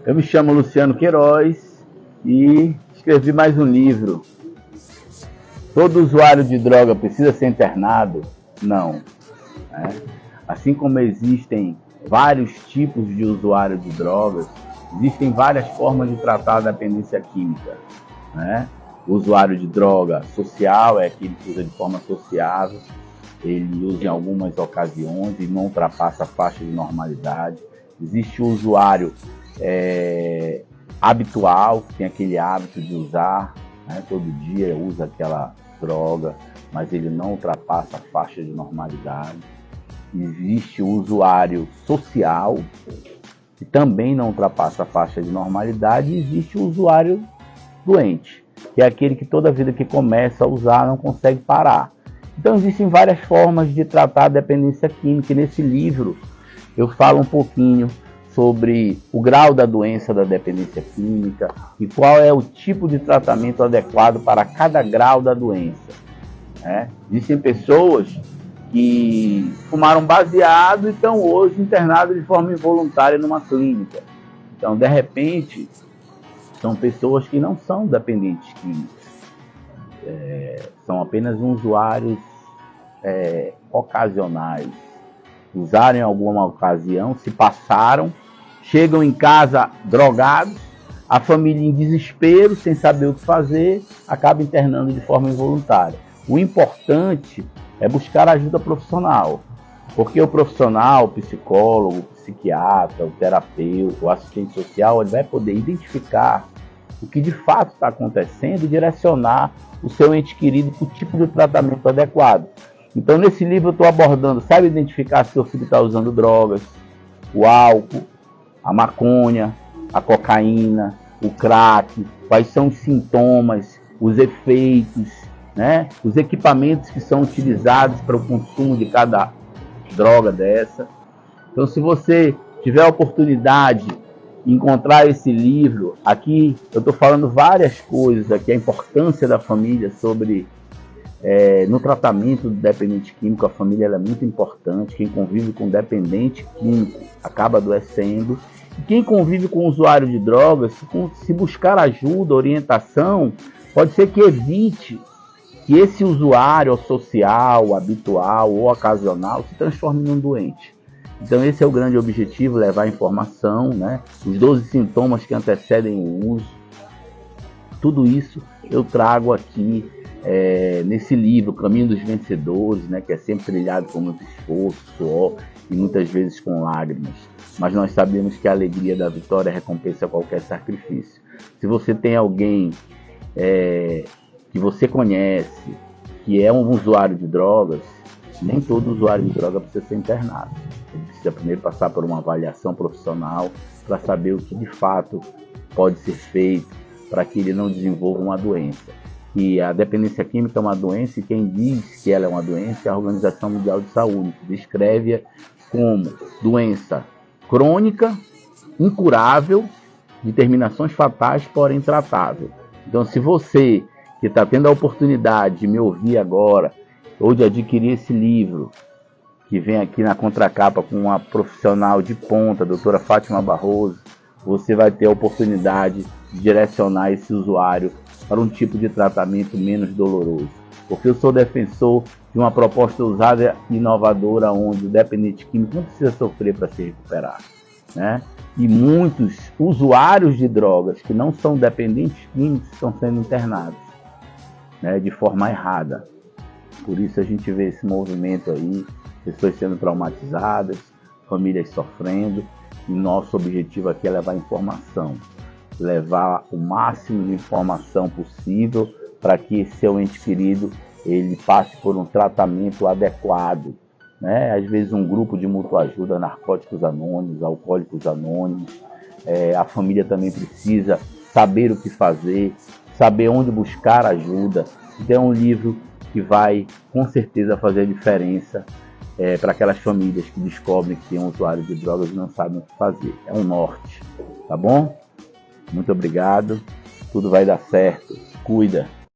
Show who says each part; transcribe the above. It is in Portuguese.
Speaker 1: Eu me chamo Luciano Queiroz e escrevi mais um livro. Todo usuário de droga precisa ser internado? Não. Assim como existem vários tipos de usuário de drogas, existem várias formas de tratar a dependência química. O usuário de droga social é aquele que usa de forma sociável, ele usa em algumas ocasiões e não ultrapassa a faixa de normalidade. Existe o usuário habitual, que tem aquele hábito de usar, todo dia usa aquela droga, mas ele não ultrapassa a faixa de normalidade. Existe o usuário social, que também não ultrapassa a faixa de normalidade, e existe o usuário doente, que é aquele que toda vida que começa a usar não consegue parar. Então existem várias formas de tratar a dependência química, e nesse livro eu falo um pouquinho sobre o grau da doença da dependência química e qual é o tipo de tratamento adequado para cada grau da doença. Existem pessoas que fumaram baseado e estão hoje internados de forma involuntária numa clínica. Então, de repente, são pessoas que não são dependentes químicos, são apenas usuários ocasionais. Usaram em alguma ocasião, se passaram, chegam em casa drogados, a família em desespero, sem saber o que fazer, acaba internando de forma involuntária. O importante é buscar ajuda profissional, porque o profissional, o psicólogo, o psiquiatra, o terapeuta, o assistente social, ele vai poder identificar o que de fato está acontecendo e direcionar o seu ente querido para o tipo de tratamento adequado. Então, nesse livro eu estou abordando, sabe identificar se seu filho está usando drogas, o álcool, a maconha, a cocaína, o crack, quais são os sintomas, os efeitos, os equipamentos que são utilizados para o consumo de cada droga dessa. Então, se você tiver a oportunidade de encontrar esse livro, aqui eu estou falando várias coisas, aqui a importância da família sobre no tratamento do dependente químico. A família é muito importante. Quem convive com dependente químico acaba adoecendo. E quem convive com usuário de drogas, se buscar ajuda, orientação, pode ser que evite que esse usuário social, habitual ou ocasional se transforme num doente. Então esse é o grande objetivo, levar informação, os 12 sintomas que antecedem o uso. Tudo isso eu trago aqui nesse livro, Caminho dos Vencedores, que é sempre trilhado com muito esforço, suor e muitas vezes com lágrimas. Mas nós sabemos que a alegria da vitória recompensa qualquer sacrifício. Se você tem alguém que você conhece, que é um usuário de drogas, nem todo usuário de droga precisa ser internado. Ele precisa primeiro passar por uma avaliação profissional para saber o que de fato pode ser feito para que ele não desenvolva uma doença. E a dependência química é uma doença, e quem diz que ela é uma doença é a Organização Mundial de Saúde, que descreve-a como doença crônica, incurável, de terminações fatais, porém tratável. Então, se você que está tendo a oportunidade de me ouvir agora, ou de adquirir esse livro, que vem aqui na contracapa com uma profissional de ponta, a doutora Fátima Barroso, você vai ter a oportunidade de direcionar esse usuário para um tipo de tratamento menos doloroso. Porque eu sou defensor de uma proposta ousada e inovadora, onde o dependente químico não precisa sofrer para se recuperar. E muitos usuários de drogas que não são dependentes químicos estão sendo internados de forma errada. Por isso a gente vê esse movimento aí, pessoas sendo traumatizadas, famílias sofrendo, e nosso objetivo aqui é levar informação, levar o máximo de informação possível para que esse seu ente querido ele passe por um tratamento adequado. Às vezes um grupo de mútua ajuda, narcóticos anônimos, alcoólicos anônimos, a família também precisa saber o que fazer, saber onde buscar ajuda. Então é um livro que vai com certeza fazer a diferença para aquelas famílias que descobrem que tem um usuário de drogas e não sabem o que fazer. É um norte, tá bom? Muito obrigado, tudo vai dar certo, cuida.